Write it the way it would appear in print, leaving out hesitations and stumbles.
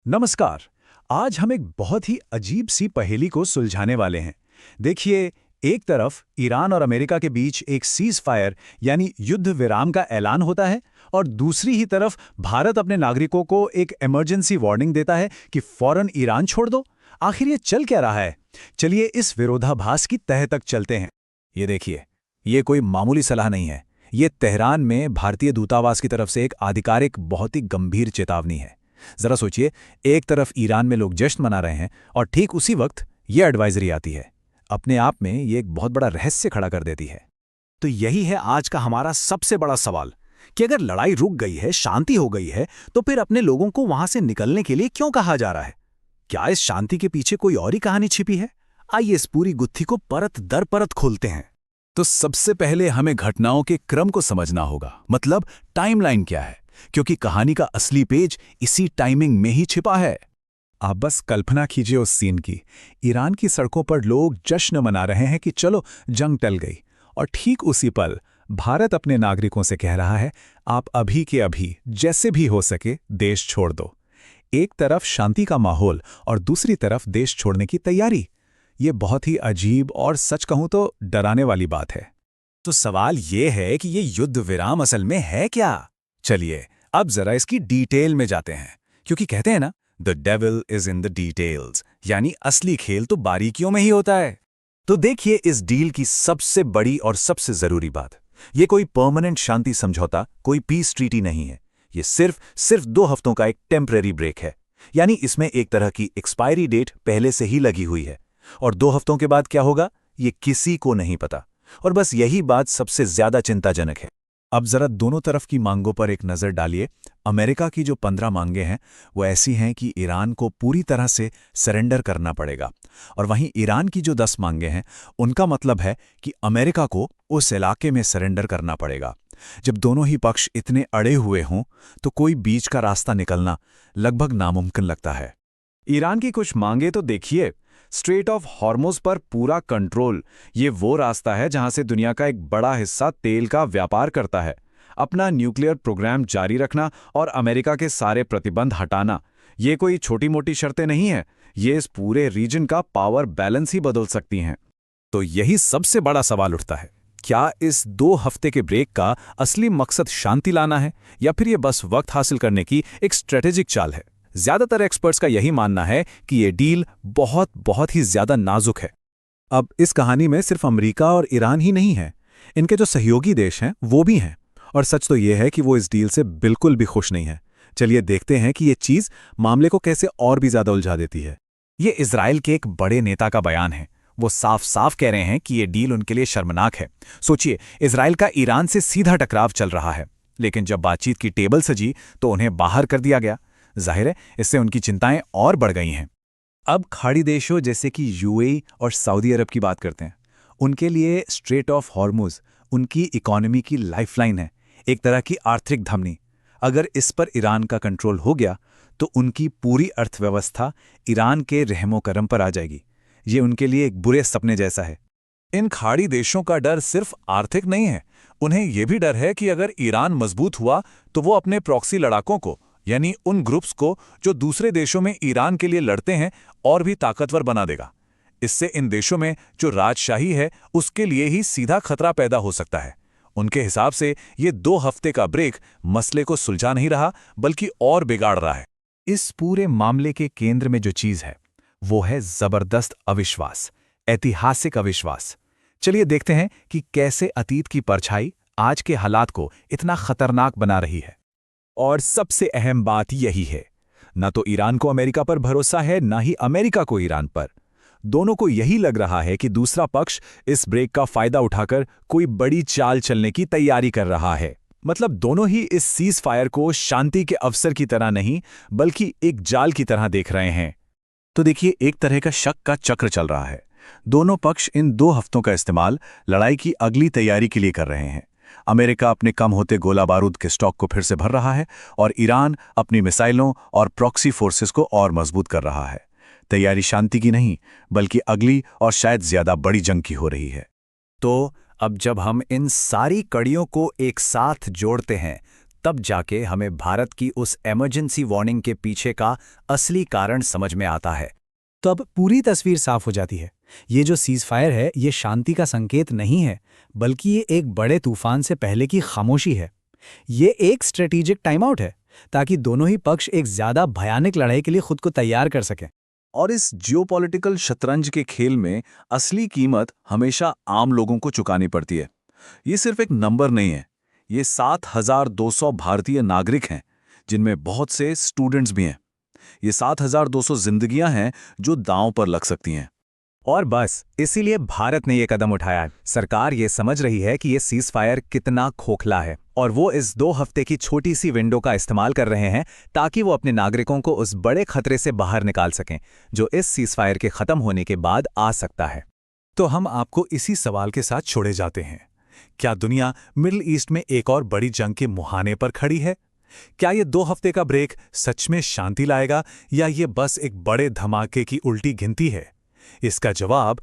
नमस्कार। आज हम एक बहुत ही अजीब सी पहेली को सुलझाने वाले हैं। देखिए, एक तरफ ईरान और अमेरिका के बीच एक सीज फायर यानी युद्ध विराम का ऐलान होता है और दूसरी ही तरफ भारत अपने नागरिकों को एक इमरजेंसी वार्निंग देता है कि फौरन ईरान छोड़ दो। आखिर ये चल क्या रहा है? चलिए इस विरोधाभास की तह तक चलते हैं। ये देखिए, ये कोई मामूली सलाह नहीं है। ये तेहरान में भारतीय दूतावास की तरफ से एक आधिकारिक बहुत ही गंभीर चेतावनी है। जरा सोचिए, एक तरफ ईरान में लोग जश्न मना रहे हैं और ठीक उसी वक्त ये एडवाइजरी आती है। अपने आप में ये एक बहुत बड़ा रहस्य खड़ा कर देती है। तो यही है आज का हमारा सबसे बड़ा सवाल कि अगर लड़ाई रुक गई है, शांति हो गई है, तो फिर अपने लोगों को वहां से निकलने के लिए क्यों कहा जा रहा है? क्या इस शांति के पीछे कोई और ही कहानी छिपी है? आइए इस पूरी गुत्थी को परत दर परत खोलते हैं। तो सबसे पहले हमें घटनाओं के क्रम को समझना होगा, मतलब टाइमलाइन क्या है, क्योंकि कहानी का असली पेज इसी टाइमिंग में ही छिपा है। आप बस कल्पना कीजिए उस सीन की। ईरान की सड़कों पर लोग जश्न मना रहे हैं कि चलो जंग टल गई, और ठीक उसी पल भारत अपने नागरिकों से कह रहा है, आप अभी के अभी जैसे भी हो सके देश छोड़ दो। एक तरफ शांति का माहौल और दूसरी तरफ देश छोड़ने की तैयारी। ये बहुत ही अजीब और सच कहूं तो डराने वाली बात है। तो सवाल ये है कि ये युद्ध विराम असल में है क्या? चलिए अब जरा इसकी डिटेल में जाते हैं, क्योंकि कहते हैं ना, the devil is in the details, यानी असली खेल तो बारीकियों में ही होता है। तो देखिए इस डील की सबसे बड़ी और सबसे जरूरी बात, ये कोई परमानेंट शांति समझौता, कोई पीस ट्रीटी नहीं है। ये सिर्फ 2 हफ्तों का एक टेम्परेरी ब्रेक है। यानी इसमें एक तरह की एक्सपायरी डेट पहले से ही लगी हुई है, और 2 हफ्तों के बाद क्या होगा ये किसी को नहीं पता। और बस यही बात सबसे ज्यादा चिंताजनक है। अब जरा दोनों तरफ की मांगों पर एक नज़र डालिए। अमेरिका की जो 15 मांगें हैं वो ऐसी हैं कि ईरान को पूरी तरह से सरेंडर करना पड़ेगा, और वहीं ईरान की जो 10 मांगें हैं उनका मतलब है कि अमेरिका को उस इलाके में सरेंडर करना पड़ेगा। जब दोनों ही पक्ष इतने अड़े हुए हों तो कोई बीच का रास्ता निकलना लगभग नामुमकिन लगता है। ईरान की कुछ मांगें तो देखिए, स्ट्रेट ऑफ हॉर्मुज़ पर पूरा कंट्रोल। ये वो रास्ता है जहां से दुनिया का एक बड़ा हिस्सा तेल का व्यापार करता है। अपना न्यूक्लियर प्रोग्राम जारी रखना और अमेरिका के सारे प्रतिबंध हटाना, ये कोई छोटी मोटी शर्तें नहीं हैं। ये इस पूरे रीजन का पावर बैलेंस ही बदल सकती हैं। तो यही सबसे बड़ा सवाल उठता है, क्या इस 2 हफ्ते के ब्रेक का असली मकसद शांति लाना है, या फिर ये बस वक्त हासिल करने की एक स्ट्रेटेजिक चाल है? ज्यादातर एक्सपर्ट्स का यही मानना है कि ये डील बहुत ही ज्यादा नाजुक है। अब इस कहानी में सिर्फ अमेरिका और ईरान ही नहीं है, इनके जो सहयोगी देश हैं वो भी हैं। और सच तो ये है कि वो इस डील से बिल्कुल भी खुश नहीं है। चलिए देखते हैं कि ये चीज मामले को कैसे और भी ज्यादा उलझा देती है। ये इजराइल के एक बड़े नेता का बयान है। वो साफ साफ कह रहे हैं कि ये डील उनके लिए शर्मनाक है। सोचिए, इजराइल का ईरान से सीधा टकराव चल रहा है, लेकिन जब बातचीत की टेबल सजी तो उन्हें बाहर कर दिया गया। जाहिर है इससे उनकी चिंताएं और बढ़ गई हैं। अब खाड़ी देशों जैसे कि यूएई और सऊदी अरब की बात करते हैं। उनके लिए स्ट्रेट ऑफ हॉर्मुज़ उनकी इकोनॉमी की लाइफलाइन है, एक तरह की आर्थिक धमनी। अगर इस पर ईरान का कंट्रोल हो गया तो उनकी पूरी अर्थव्यवस्था ईरान के रहमो करम पर आ जाएगी। ये उनके लिए एक बुरे सपने जैसा है। इन खाड़ी देशों का डर सिर्फ आर्थिक नहीं है, उन्हें यह भी डर है कि अगर ईरान मजबूत हुआ तो वो अपने प्रॉक्सी लड़ाकों को, यानी उन ग्रुप्स को जो दूसरे देशों में ईरान के लिए लड़ते हैं, और भी ताकतवर बना देगा। इससे इन देशों में जो राजशाही है उसके लिए ही सीधा खतरा पैदा हो सकता है। उनके हिसाब से ये 2 हफ्ते का ब्रेक मसले को सुलझा नहीं रहा, बल्कि और बिगाड़ रहा है। इस पूरे मामले के केंद्र में जो चीज है वो है जबरदस्त अविश्वास, ऐतिहासिक अविश्वास। चलिए देखते हैं कि कैसे अतीत की परछाई आज के हालात को इतना खतरनाक बना रही है। और सबसे अहम बात यही है, ना तो ईरान को अमेरिका पर भरोसा है, ना ही अमेरिका को ईरान पर। दोनों को यही लग रहा है कि दूसरा पक्ष इस ब्रेक का फायदा उठाकर कोई बड़ी चाल चलने की तैयारी कर रहा है। मतलब दोनों ही इस सीज फायर को शांति के अवसर की तरह नहीं, बल्कि एक जाल की तरह देख रहे हैं। तो देखिए, एक तरह का शक का चक्र चल रहा है। दोनों पक्ष इन 2 हफ्तों का इस्तेमाल लड़ाई की अगली तैयारी के लिए कर रहे हैं। अमेरिका अपने कम होते गोला बारूद के स्टॉक को फिर से भर रहा है, और ईरान अपनी मिसाइलों और प्रॉक्सी फोर्सेस को और मजबूत कर रहा है। तैयारी शांति की नहीं, बल्कि अगली और शायद ज्यादा बड़ी जंग की हो रही है। तो अब जब हम इन सारी कड़ियों को एक साथ जोड़ते हैं तब जाके हमें भारत की उस इमरजेंसी वार्निंग के पीछे का असली कारण समझ में आता है। तो अब पूरी तस्वीर साफ हो जाती है। ये जो सीज फायर है, ये शांति का संकेत नहीं है, बल्कि ये एक बड़े तूफान से पहले की खामोशी है। ये एक स्ट्रेटेजिक टाइम आउट है, ताकि दोनों ही पक्ष एक ज्यादा भयानक लड़ाई के लिए खुद को तैयार कर सकें। और इस जियोपॉलिटिकल शतरंज के खेल में असली कीमत हमेशा आम लोगों को चुकानी पड़ती है। ये सिर्फ एक नंबर नहीं है, ये 7,200 भारतीय नागरिक हैं, जिनमें बहुत से स्टूडेंट्स भी हैं। ये 7,200 जिंदगियां हैं जो दांव पर लग सकती हैं। और बस इसीलिए भारत ने ये कदम उठाया है। सरकार ये समझ रही है कि ये सीज फायर कितना खोखला है, और वो इस 2 हफ्ते की छोटी सी विंडो का इस्तेमाल कर रहे हैं ताकि वो अपने नागरिकों को उस बड़े खतरे से बाहर निकाल सकें जो इस सीज फायर के खत्म होने के बाद आ सकता है। तो हम आपको इसी सवाल के साथ छोड़े जाते हैं। क्या दुनिया मिडिल ईस्ट में एक और बड़ी जंग के मुहाने पर खड़ी है? क्या ये 2 हफ्ते का ब्रेक सच में शांति लाएगा, या ये बस एक बड़े धमाके की उल्टी गिनती है? इसका जवाब